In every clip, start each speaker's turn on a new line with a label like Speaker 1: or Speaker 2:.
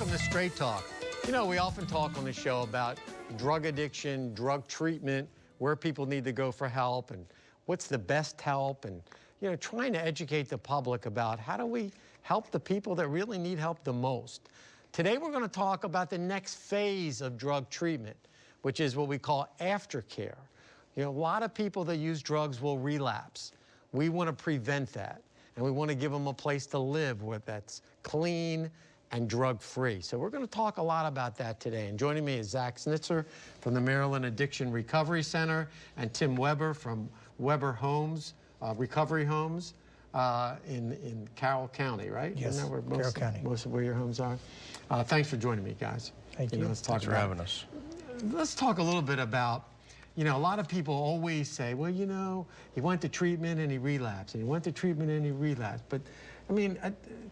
Speaker 1: welcome to Straight Talk. You know, we often talk on the show about drug addiction, drug treatment, where people need to go for help, and what's the best help, and, you know, trying to educate the public about how do we help the people that really need help the most. Today, we're going to talk about the next phase of drug treatment, which is what we call aftercare. You know, a lot of people that use drugs will relapse. We want to prevent that, and we want to give them a place to live where that's clean and drug-free. So we're going to talk a lot about that today. And joining me is Zach Snitzer from the Maryland Addiction Recovery Center and Tim Weber from Weber Homes, Recovery Homes in Carroll County, right?
Speaker 2: Yes,
Speaker 1: Isn't that where
Speaker 2: Carroll County.
Speaker 1: Most of where your homes are. Thanks for joining me, guys.
Speaker 2: Thank you.
Speaker 1: Let's talk
Speaker 3: Thanks for having us.
Speaker 1: Let's talk a little bit about, you know, a lot of people always say, well, you know, he went to treatment and he relapsed, and he went to treatment and he relapsed. But, I mean,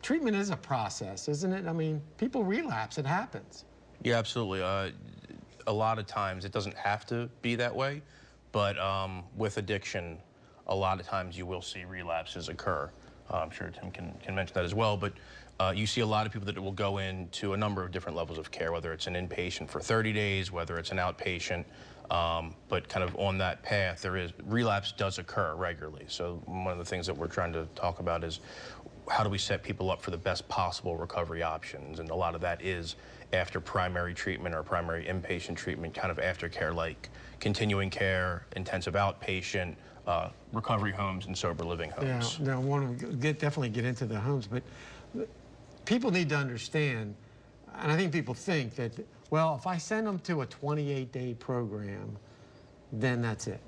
Speaker 1: treatment is a process, isn't it? I mean, people relapse, it happens.
Speaker 3: Yeah, absolutely. A lot of times it doesn't have to be that way, but with addiction, a lot of times you will see relapses occur. I'm sure Tim can mention that as well, but you see a lot of people that will go into a number of different levels of care, whether it's an inpatient for 30 days, whether it's an outpatient, but kind of on that path, relapse does occur regularly. So one of the things that we're trying to talk about is how do we set people up for the best possible recovery options? And a lot of that is after primary treatment or primary inpatient treatment, kind of aftercare, like continuing care, intensive outpatient, recovery homes, and sober living homes.
Speaker 1: Yeah, I want to definitely get into the homes, but people need to understand, and I think people think that, well, if I send them to a 28-day program, then that's it.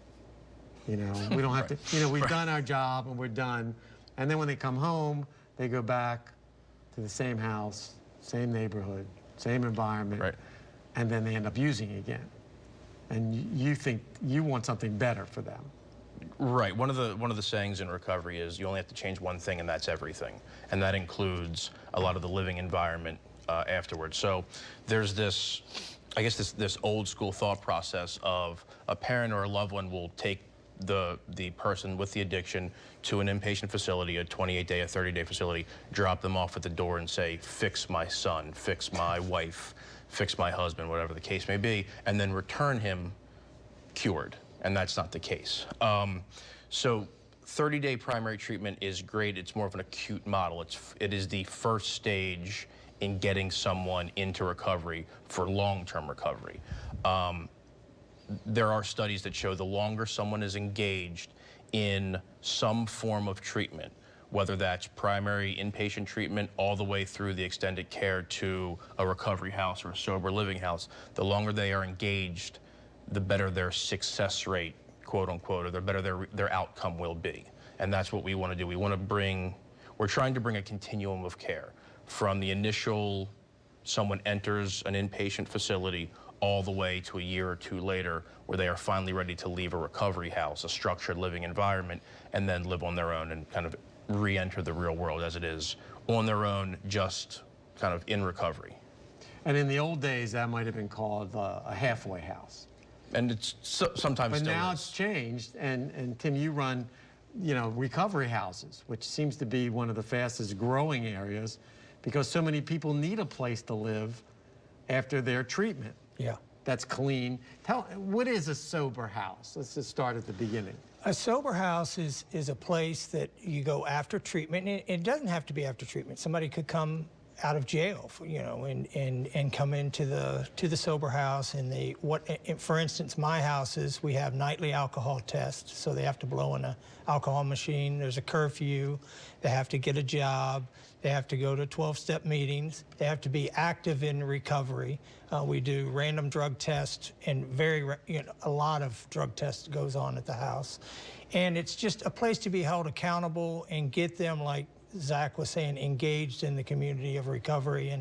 Speaker 1: You know, we don't have to, you know, we've done our job and we're done. And then when they come home, they go back to the same house, same neighborhood, same environment, and then they end up using it again. And you think you want something better for them.
Speaker 3: Right. One of the sayings in recovery is you only have to change one thing, and that's everything. And that includes a lot of the living environment afterwards. So there's this, I guess, this old school thought process of a parent or a loved one will take the person with the addiction to an inpatient facility, a 28-day, a 30-day facility, drop them off at the door and say, fix my son, fix my wife, fix my husband, whatever the case may be, and then return him cured. And that's not the case. So 30-day primary treatment is great. It's more of an acute model. It is the first stage in getting someone into recovery for long-term recovery. There are studies that show the longer someone is engaged in some form of treatment, whether that's primary inpatient treatment all the way through the extended care to a recovery house or a sober living house, the longer they are engaged, the better their success rate, quote unquote, or the better their outcome will be. And that's what we want to do. We're trying to bring a continuum of care from the initial someone enters an inpatient facility all the way to a year or two later where they are finally ready to leave a recovery house, a structured living environment, and then live on their own and kind of re-enter the real world as it is on their own, just kind of in recovery.
Speaker 1: And in the old days, that might have been called a halfway house.
Speaker 3: And it's sometimes
Speaker 1: but
Speaker 3: still
Speaker 1: now
Speaker 3: is.
Speaker 1: It's changed, and Tim, you run, you know, recovery houses, which seems to be one of the fastest growing areas because so many people need a place to live after their treatment.
Speaker 2: Yeah.
Speaker 1: That's clean. What is a sober house? Let's just start at the beginning.
Speaker 2: A sober house is a place that you go after treatment. And it doesn't have to be after treatment. Somebody could come out of jail, and come into the sober house. And for instance, my houses, we have nightly alcohol tests, so they have to blow in an alcohol machine. There's a curfew. They have to get a job. They have to go to 12-step meetings. They have to be active in recovery. We do random drug tests, and a lot of drug tests goes on at the house. And it's just a place to be held accountable and get them, like Zach was saying, engaged in the community of recovery.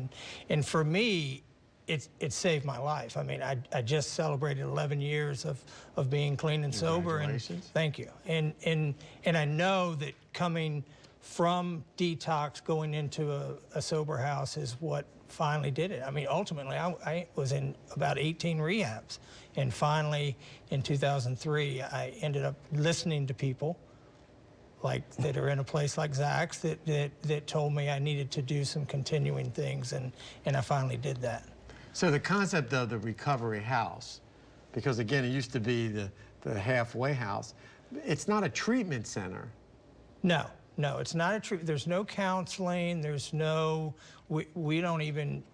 Speaker 2: And for me, it saved my life. I mean, I just celebrated 11 years of being clean and sober. And thank you. And I know that coming from detox, going into a sober house is what finally did it. I mean, ultimately, I was in about 18 rehabs. And finally, in 2003, I ended up listening to people that are in a place like Zach's that told me I needed to do some continuing things, and I finally did that.
Speaker 1: So the concept of the recovery house, because again, it used to be the halfway house, it's not a treatment center.
Speaker 2: No, it's not a treatment. There's no counseling. There's no, we don't even,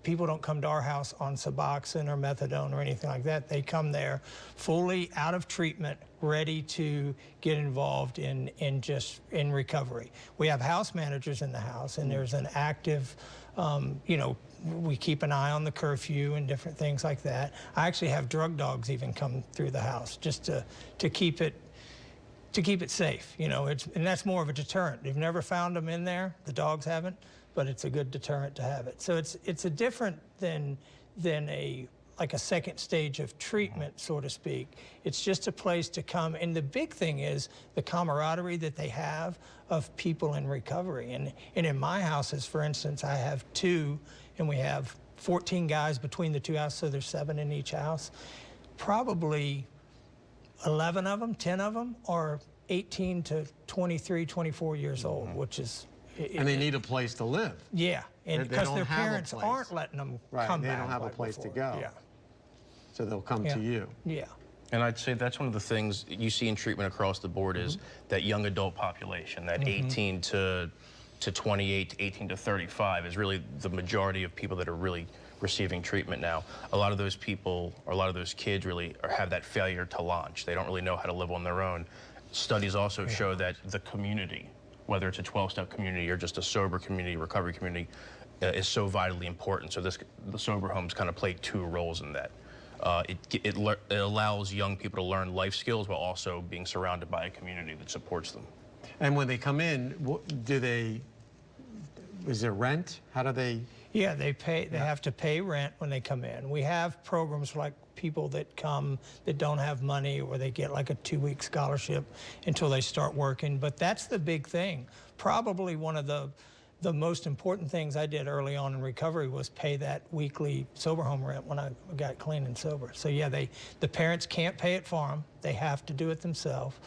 Speaker 2: people don't come to our house on Suboxone or methadone or anything like that. They come there fully out of treatment, ready to get involved in recovery. We have house managers in the house, and there's an active, you know, we keep an eye on the curfew and different things like that. I actually have drug dogs even come through the house just to keep it safe, you know. And that's more of a deterrent. They've never found them in there, the dogs haven't, but it's a good deterrent to have it. So it's a different than like a second stage of treatment, so to speak. It's just a place to come, and the big thing is the camaraderie that they have of people in recovery. And in my houses, for instance, I have 2, and we have 14 guys between the 2 houses, so there's 7 in each house. Probably 11 of them, 10 of them are 18 to 23, 24 years old, which is...
Speaker 1: And they need a place to live.
Speaker 2: Yeah, and because their
Speaker 1: have a
Speaker 2: parents
Speaker 1: place.
Speaker 2: aren't letting them
Speaker 1: Right,
Speaker 2: come
Speaker 1: they
Speaker 2: back
Speaker 1: don't have a
Speaker 2: like
Speaker 1: place to
Speaker 2: before.
Speaker 1: go.
Speaker 2: Yeah.
Speaker 1: So they'll come
Speaker 2: Yeah.
Speaker 1: to you.
Speaker 2: Yeah.
Speaker 3: And I'd say that's one of the things you see in treatment across the board is that young adult population, that 18 to 28, 18 to 35 is really the majority of people that are really receiving treatment now. A lot of those people, or a lot of those kids really have that failure to launch. They don't really know how to live on their own. Studies also show that the community, whether it's a 12-step community or just a sober community, recovery community, is so vitally important. So the sober homes kind of play 2 roles in that. It allows young people to learn life skills while also being surrounded by a community that supports them.
Speaker 1: And when they come in, is there rent? How do they?
Speaker 2: Yeah, they have to pay rent when they come in. We have programs like people that come that don't have money, or they get like a 2-week scholarship until they start working. But that's the big thing. Probably one of the most important things I did early on in recovery was pay that weekly sober home rent when I got clean and sober. So yeah, the parents can't pay it for them. They have to do it themselves.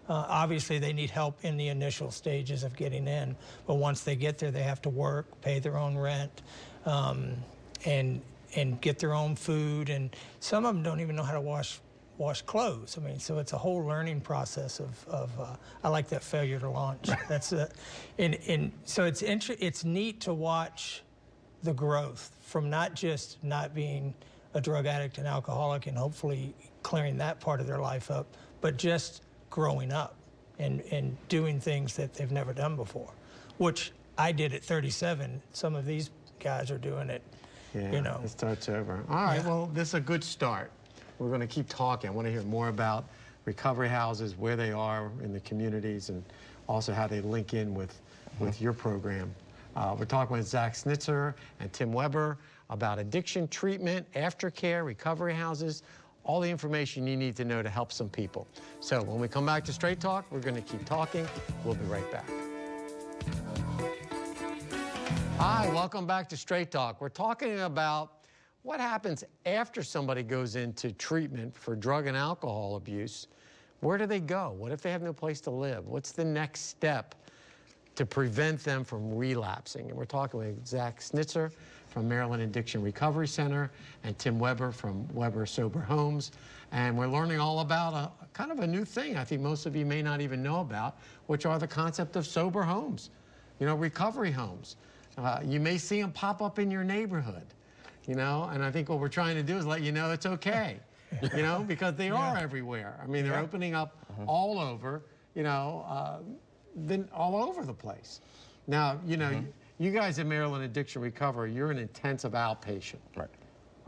Speaker 2: Obviously, they need help in the initial stages of getting in, but once they get there, they have to work, pay their own rent, and get their own food. And some of them don't even know how to wash clothes. I mean, so it's a whole learning process of I like that failure to launch. That's and so it's neat to watch the growth from not just not being a drug addict and alcoholic and hopefully clearing that part of their life up, but just growing up and doing things that they've never done before, which I did at 37. Some of these guys are doing it,
Speaker 1: Yeah,
Speaker 2: you know.
Speaker 1: it starts over. All right,
Speaker 2: Yeah.
Speaker 1: well, this is a good start. We're going to keep talking. I want to hear more about recovery houses, where they are in the communities, and also how they link in with your program. We're talking with Zach Snitzer and Tim Weber about addiction treatment, aftercare, recovery houses, all the information you need to know to help some people. So when we come back to Straight Talk, we're going to keep talking. We'll be right back. Hi, welcome back to Straight Talk. We're talking about what happens after somebody goes into treatment for drug and alcohol abuse. Where do they go? What if they have no place to live? What's the next step to prevent them from relapsing? And we're talking with Zach Snitzer from Maryland Addiction Recovery Center and Tim Weber from Weber Sober Homes. And we're learning all about a kind of a new thing I think most of you may not even know about, which are the concept of sober homes, you know, recovery homes. You may see them pop up in your neighborhood, you know, and I think what we're trying to do is let you know it's okay, you know, because they are everywhere. I mean, they're opening up all over, you know, then all over the place. Now, you know, you guys in Maryland Addiction Recovery, you're an intensive outpatient.
Speaker 3: Right.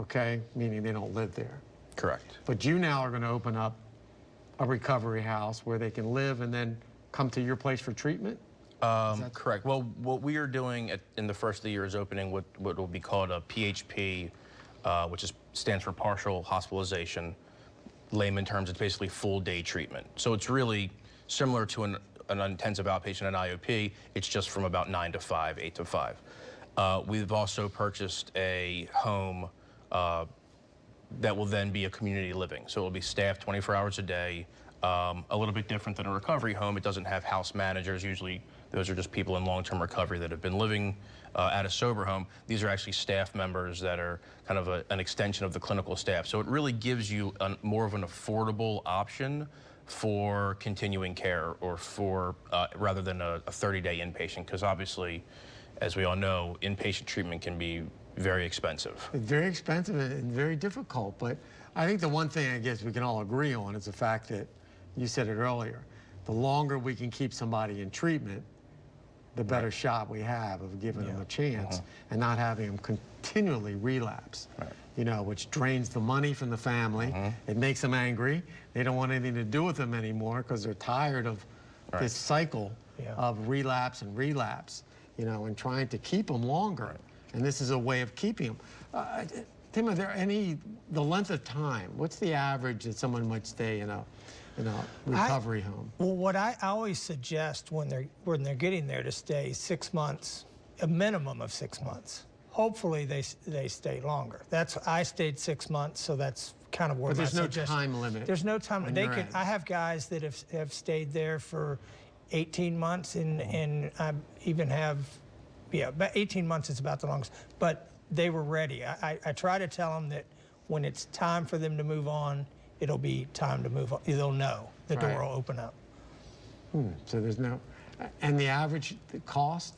Speaker 1: Okay? Meaning they don't live there.
Speaker 3: Correct.
Speaker 1: But you now are going to open up a recovery house where they can live and then come to your place for treatment?
Speaker 3: Correct. Well, what we are doing in the first of the year is opening what will be called a PHP, which stands for partial hospitalization. Layman terms, it's basically full day treatment. So it's really similar to an intensive outpatient, an IOP. It's just from about 9 to 5, 8 to 5. We've also purchased a home that will then be a community living. So it will be staffed 24 hours a day. A little bit different than a recovery home. It doesn't have house managers. Usually those are just people in long-term recovery that have been living at a sober home. These are actually staff members that are kind of an extension of the clinical staff. So it really gives you more of an affordable option for continuing care, or for rather than a 30-day inpatient, because obviously, as we all know, inpatient treatment can be very expensive.
Speaker 1: Very expensive and very difficult, but I think the one thing I guess we can all agree on is the fact that, you said it earlier, the longer we can keep somebody in treatment, the better shot we have of giving them a chance and not having them continually relapse, you know, which drains the money from the family. It makes them angry. They don't want anything to do with them anymore because they're tired of this cycle of relapse and relapse, you know, and trying to keep them longer. And this is a way of keeping them. Tim, are there the length of time, what's the average that someone might stay in a recovery home?
Speaker 2: Well, what I always suggest when they're getting there to stay 6 months, a minimum of 6 months. Hopefully they stay longer. I stayed 6 months, so that's kind of where
Speaker 1: but there's no time limit.
Speaker 2: There's no time. I have guys that have stayed there for 18 months, and I even have, about 18 months is about the longest. But they were ready. I try to tell them that when it's time for them to move on, it'll be time to move on. They'll know the door will open up.
Speaker 1: So there's no, and the average cost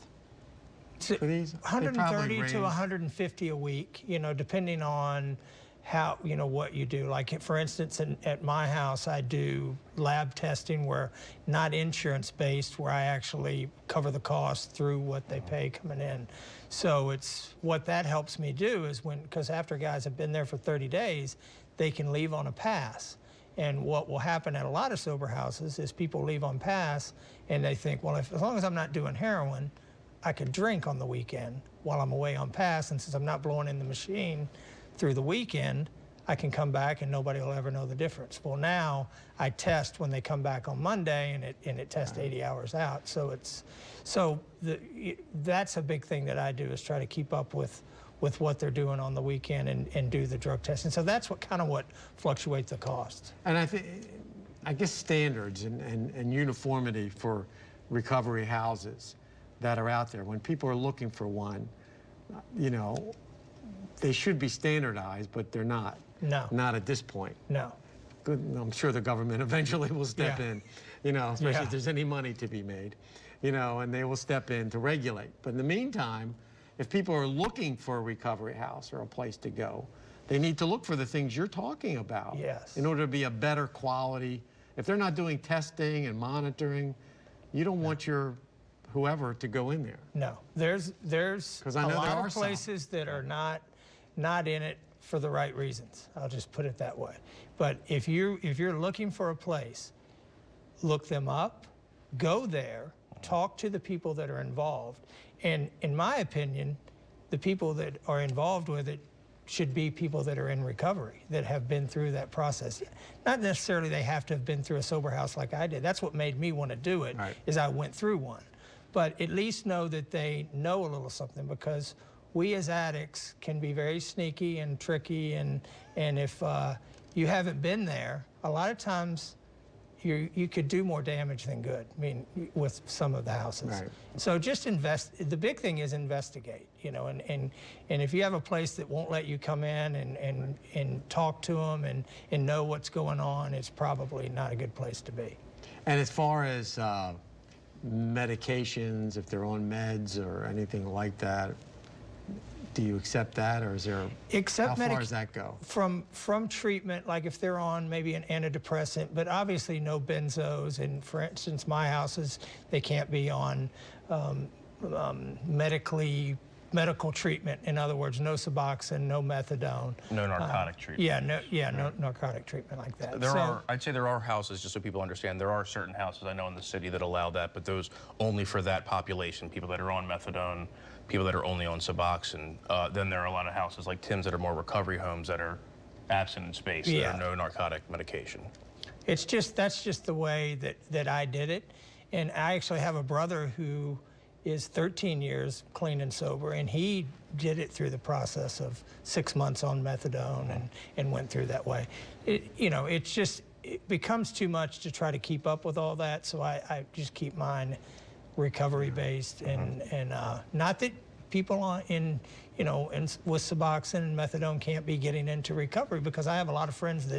Speaker 1: for these?
Speaker 2: 130 to 150 a week, you know, depending on how, you know, what you do. Like, for instance, at my house, I do lab testing where not insurance-based, where I actually cover the cost through what they pay coming in. So it's, what that helps me do is because after guys have been there for 30 days, they can leave on a pass. And what will happen at a lot of sober houses is people leave on pass and they think, well, as long as I'm not doing heroin, I could drink on the weekend while I'm away on pass. And since I'm not blowing in the machine through the weekend, I can come back and nobody will ever know the difference. Well, now I test when they come back on Monday, and it tests 80 hours out. So that's a big thing that I do, is try to keep up with what they're doing on the weekend and do the drug testing. So that's what fluctuates the cost.
Speaker 1: And I guess standards and uniformity for recovery houses that are out there, when people are looking for one, you know, they should be standardized, but they're not.
Speaker 2: No.
Speaker 1: Not at this point.
Speaker 2: No.
Speaker 1: Good, I'm sure the government eventually will step in, you know, especially if there's any money to be made, you know, and they will step in to regulate. But in the meantime, if people are looking for a recovery house or a place to go, they need to look for the things you're talking about.
Speaker 2: Yes.
Speaker 1: In order to be a better quality. If they're not doing testing and monitoring, you don't want your whoever to go in there.
Speaker 2: No. There's
Speaker 1: I know
Speaker 2: a lot
Speaker 1: there are
Speaker 2: of places that are not in it for the right reasons. I'll just put it that way. But if you're looking for a place, look them up, go there, talk to the people that are involved. And in my opinion, the people that are involved with it should be people that are in recovery, that have been through that process. Not necessarily they have to have been through a sober house like I did. That's what made me want to do it, is I went through one. But at least know that they know a little something, because we as addicts can be very sneaky and tricky, and if you haven't been there, a lot of times you could do more damage than good, I mean, with some of the houses.
Speaker 1: Right.
Speaker 2: So just invest. The big thing is investigate, you know, and if you have a place that won't let you come in and talk to them and know what's going on, it's probably not a good place to be. And
Speaker 1: as far as medications, if they're on meds or anything like that, do you accept that, or is there, how far does that go? From treatment, like if they're on maybe an antidepressant, but obviously no benzos, and for instance, my houses, they can't be on medical treatment. In other words, no Suboxone, no methadone.
Speaker 3: No narcotic treatment.
Speaker 2: No narcotic treatment like that.
Speaker 3: I'd say there are houses, just so people understand, there are certain houses I know in the city that allow that, but those only for that population, people that are on methadone, people that are only on Suboxone. Then there are a lot of houses like Tim's that are more recovery homes that are abstinence based, that are no narcotic medication.
Speaker 2: That's just the way that I did it. And I actually have a brother who is 13 years clean and sober, and he did it through the process of 6 months on methadone and went through that way. You know, it's just, it becomes too much to try to keep up with all that. So I just keep mine recovery based, and not that people with Suboxone and methadone can't be getting into recovery, because I have a lot of friends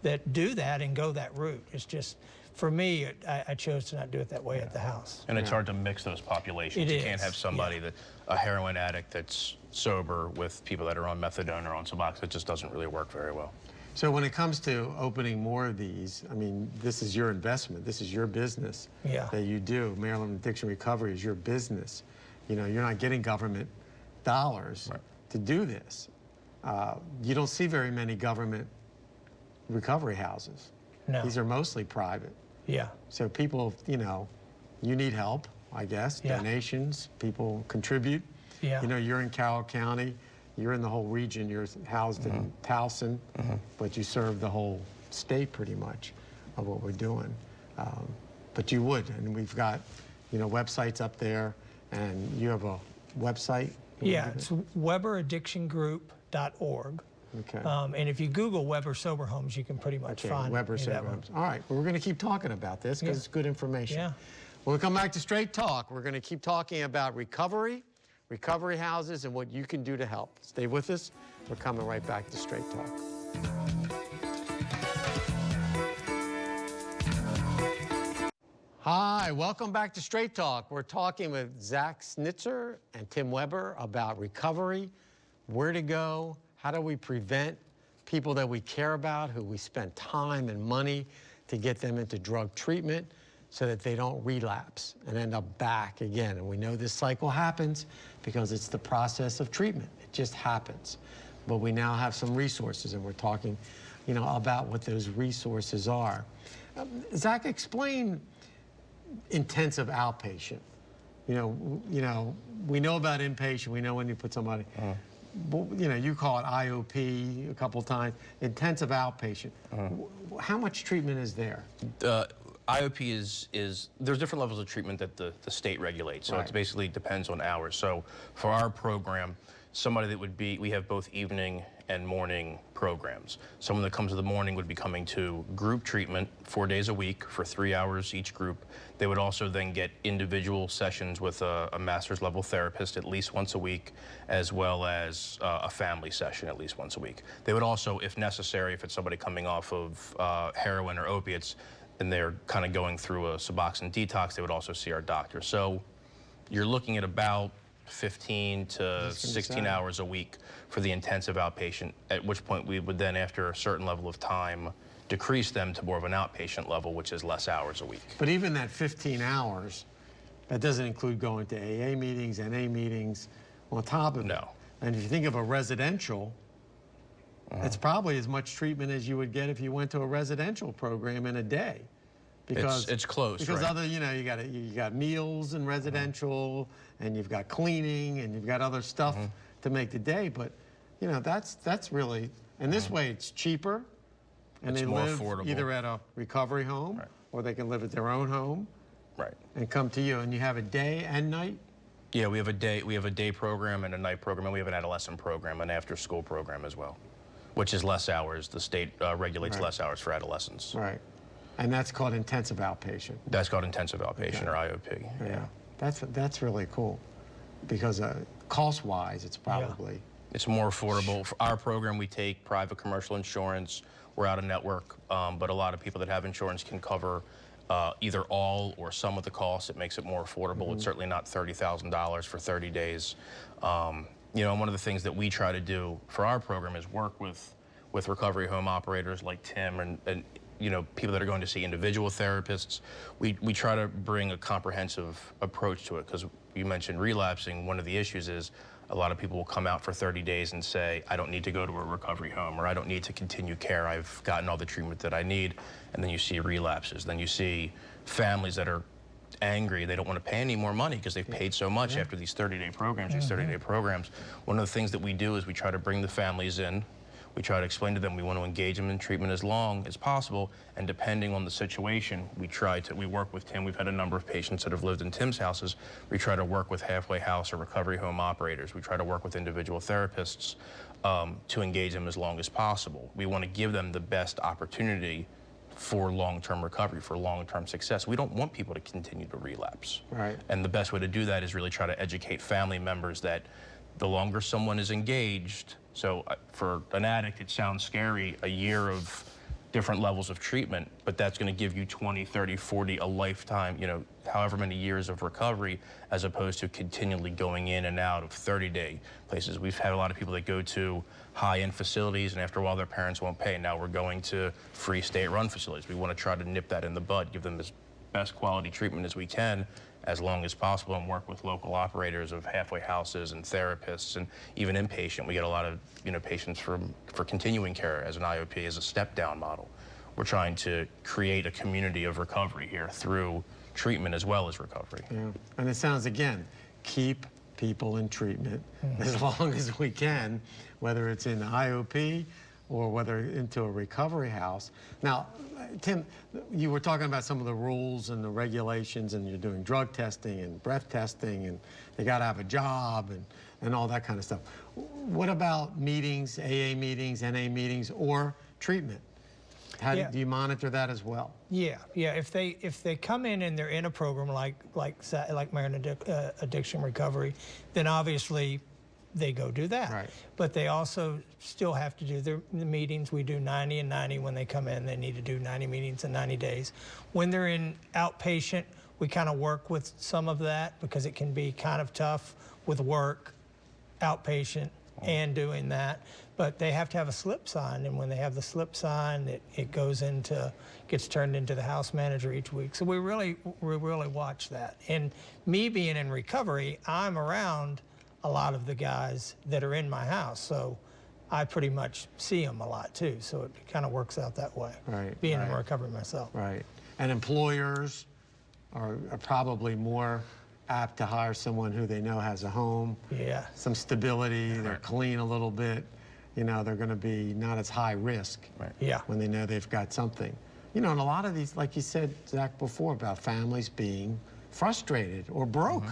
Speaker 2: that do that and go that route. It's just, for me, I chose to not do it that way at the house.
Speaker 3: And it's hard to mix those populations. You can't have somebody a heroin addict that's sober with people that are on methadone or on Suboxone. It just doesn't really work very well.
Speaker 1: So when it comes to opening more of these, I mean, this is your investment. This is your business that you do. Maryland Addiction Recovery is your business. You know, you're not getting government dollars to do this. You don't see very many government recovery houses.
Speaker 2: No.
Speaker 1: These are mostly private.
Speaker 2: Yeah.
Speaker 1: So people, you need help, I guess.
Speaker 2: Yeah.
Speaker 1: Donations, people contribute.
Speaker 2: Yeah.
Speaker 1: You know, you're in Carroll County. You're in the whole region. You're housed in Towson, but you serve the whole state pretty much of what we're doing. But you would, and we've got, websites up there, and you have a website?
Speaker 2: Yeah, it's WeberAddictionGroup.org.
Speaker 1: Okay.
Speaker 2: And if you Google Weber Sober Homes, you can pretty much find
Speaker 1: Weber
Speaker 2: me
Speaker 1: Sober
Speaker 2: that one.
Speaker 1: Homes. All right, well, we're going to keep talking about this because it's good information.
Speaker 2: Yeah.
Speaker 1: When we come back to Straight Talk, we're going to keep talking about recovery houses, and what you can do to help. Stay with us. We're coming right back to Straight Talk. Hi, welcome back to Straight Talk. We're talking with Zach Snitzer and Tim Weber about recovery, where to go, how do we prevent people that we care about, who we spend time and money to get them into drug treatment, so that they don't relapse and end up back again. And we know this cycle happens because it's the process of treatment. It just happens. But we now have some resources, and we're talking, about what those resources are. Zach, explain intensive outpatient. We know about inpatient. We know when you put somebody, you call it IOP a couple of times. Intensive outpatient. How much treatment is there?
Speaker 3: IOP is there's different levels of treatment that the state regulates, so it basically depends on hours. So for our program, somebody that we have both evening and morning programs. Someone that comes in the morning would be coming to group treatment 4 days a week for 3 hours each group. They would also then get individual sessions with a master's level therapist at least once a week, as well as a family session at least once a week. They would also, if necessary, if it's somebody coming off of heroin or opiates, and they're kind of going through a Suboxone detox, they would also see our doctor. So you're looking at about 15 to 16 hours a week for the intensive outpatient, at which point we would then, after a certain level of time, decrease them to more of an outpatient level, which is less hours a week.
Speaker 1: But even that 15 hours, that doesn't include going to AA meetings, NA meetings, on top of it.
Speaker 3: No.
Speaker 1: And if you think of a residential, it's probably as much treatment as you would get if you went to a residential program in a day. Because
Speaker 3: it's close,
Speaker 1: because
Speaker 3: right?
Speaker 1: other, you got meals in residential, and you've got cleaning, and you've got other stuff to make the day. But that's really, and this way it's cheaper, and
Speaker 3: It's
Speaker 1: they
Speaker 3: more
Speaker 1: live
Speaker 3: affordable.
Speaker 1: either at a recovery home, or they can live at their own home, and come to you. And you have a day and night.
Speaker 3: Yeah, we have a day program and a night program, and we have an adolescent program, an after-school program as well, which is less hours. The state regulates less hours for adolescents.
Speaker 1: Right. And that's called intensive outpatient.
Speaker 3: That's called intensive outpatient, or IOP.
Speaker 1: Yeah. That's really cool, because cost-wise, it's probably...
Speaker 3: It's more affordable. For our program, we take private commercial insurance. We're out of network, but a lot of people that have insurance can cover either all or some of the costs. It makes it more affordable. It's certainly not $30,000 for 30 days. And one of the things that we try to do for our program is work with recovery home operators like Tim and people that are going to see individual therapists. We try to bring a comprehensive approach to it, because you mentioned relapsing. One of the issues is a lot of people will come out for 30 days and say, I don't need to go to a recovery home, or I don't need to continue care. I've gotten all the treatment that I need. And then you see relapses. Then you see families that are angry. They don't want to pay any more money because they've paid so much after these 30-day programs, these 30-day programs. One of the things that we do is we try to bring the families in. We try to explain to them we want to engage them in treatment as long as possible, and depending on the situation, we work with Tim. We've had a number of patients that have lived in Tim's houses. We try to work with halfway house or recovery home operators. We try to work with individual therapists to engage them as long as possible. We want to give them the best opportunity for long-term recovery, for long-term success. We don't want people to continue to relapse.
Speaker 1: Right.
Speaker 3: And the best way to do that is really try to educate family members that the longer someone is engaged, so for an addict, it sounds scary, a year of different levels of treatment, but that's going to give you 20, 30, 40, a lifetime, you know, however many years of recovery, as opposed to continually going in and out of 30-day places. We've had a lot of people that go to high-end facilities, and after a while their parents won't pay. Now we're going to free state-run facilities. We want to try to nip that in the bud, give them as best quality treatment as we can, as long as possible, and work with local operators of halfway houses and therapists and even inpatient. We get a lot of, you know, patients for continuing care as an IOP, as a step-down model. We're trying to create a community of recovery here through treatment as well as recovery.
Speaker 1: Yeah. And it sounds, again, keep people in treatment as long as we can, whether it's in the IOP or whether into a recovery house. Now, Tim, you were talking about some of the rules and the regulations, and you're doing drug testing and breath testing, and they got to have a job and all that kind of stuff. What about meetings, AA meetings, NA meetings, or treatment? How do you monitor that as well?
Speaker 2: Yeah. If they come in and they're in a program like marijuana addiction recovery, then obviously they go do that.
Speaker 1: Right.
Speaker 2: But they also still have to do the meetings. We do 90 and 90 when they come in. They need to do 90 meetings in 90 days. When they're in outpatient, we kind of work with some of that because it can be kind of tough with work, outpatient, and doing that. But they have to have a slip sign, and when they have the slip sign, it gets turned into the house manager each week. So we really watch that. And me being in recovery, I'm around a lot of the guys that are in my house, so I pretty much see them a lot too. So it kind of works out that way.
Speaker 1: Right.
Speaker 2: Being in recovery myself.
Speaker 1: Right. And employers are probably more apt to hire someone who they know has a home.
Speaker 2: Yeah.
Speaker 1: Some stability. They're clean a little bit. You know, they're going to be not as high risk.
Speaker 3: Right.
Speaker 2: Yeah.
Speaker 1: When they know they've got something. You know, and a lot of these, like you said, Zach, before, about families being frustrated or broke.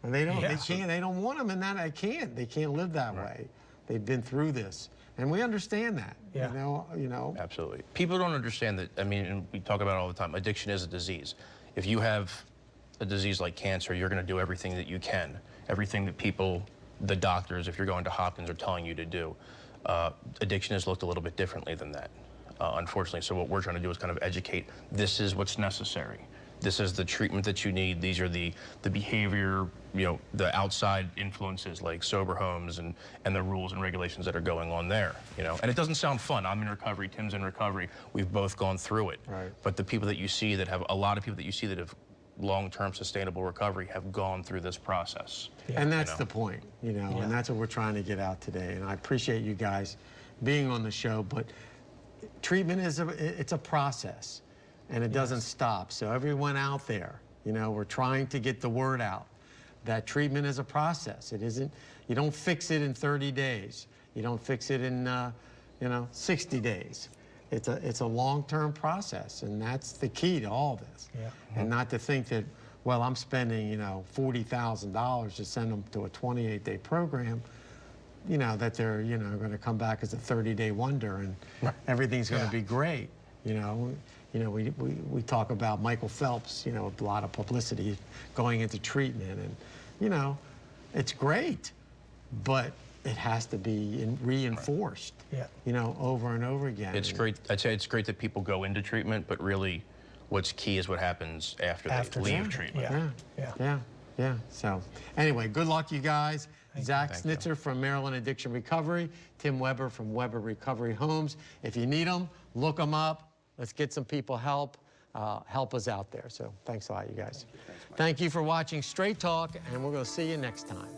Speaker 1: And they don't, they don't want them in that. They can't live that way. They've been through this, and we understand that.
Speaker 2: Yeah.
Speaker 1: You know.
Speaker 3: Absolutely. People don't understand that. I mean, and we talk about it all the time. Addiction is a disease. If you have a disease like cancer, you're going to do everything that you can, everything that people, the doctors, if you're going to Hopkins, are telling you to do. Addiction is looked a little bit differently than that, unfortunately. So what we're trying to do is kind of educate. This is what's necessary. This is the treatment that you need. These are the behavior, you know, the outside influences like sober homes and the rules and regulations that are going on there, you know. And it doesn't sound fun. I'm in recovery, Tim's in recovery. We've both gone through it.
Speaker 1: Right.
Speaker 3: But the people that you see that have, a lot of people that you see that have long-term sustainable recovery have gone through this process.
Speaker 1: Yeah. And that's the point, you know, and that's what we're trying to get out today. And I appreciate you guys being on the show, but treatment is it's a process. And it doesn't stop. So everyone out there, you know, we're trying to get the word out that treatment is a process. It isn't, you don't fix it in 30 days. You don't fix it in, 60 days. It's a long-term process, and that's the key to all this.
Speaker 2: Yeah.
Speaker 1: And not to think that, well, I'm spending, $40,000 to send them to a 28-day program, that they're, going to come back as a 30-day wonder and everything's going to be great, we talk about Michael Phelps, a lot of publicity going into treatment, and, it's great, but it has to be reinforced, over and over again.
Speaker 3: It's great. I'd say it's great that people go into treatment, but really what's key is what happens after they leave treatment.
Speaker 1: Yeah. So anyway, good luck, you guys. Zach Snitzer from Maryland Addiction Recovery, Tim Weber from Weber Recovery Homes. If you need them, look them up. Let's get some people help us out there. So thanks a lot, you guys. Thank you for watching Straight Talk, and we're going to see you next time.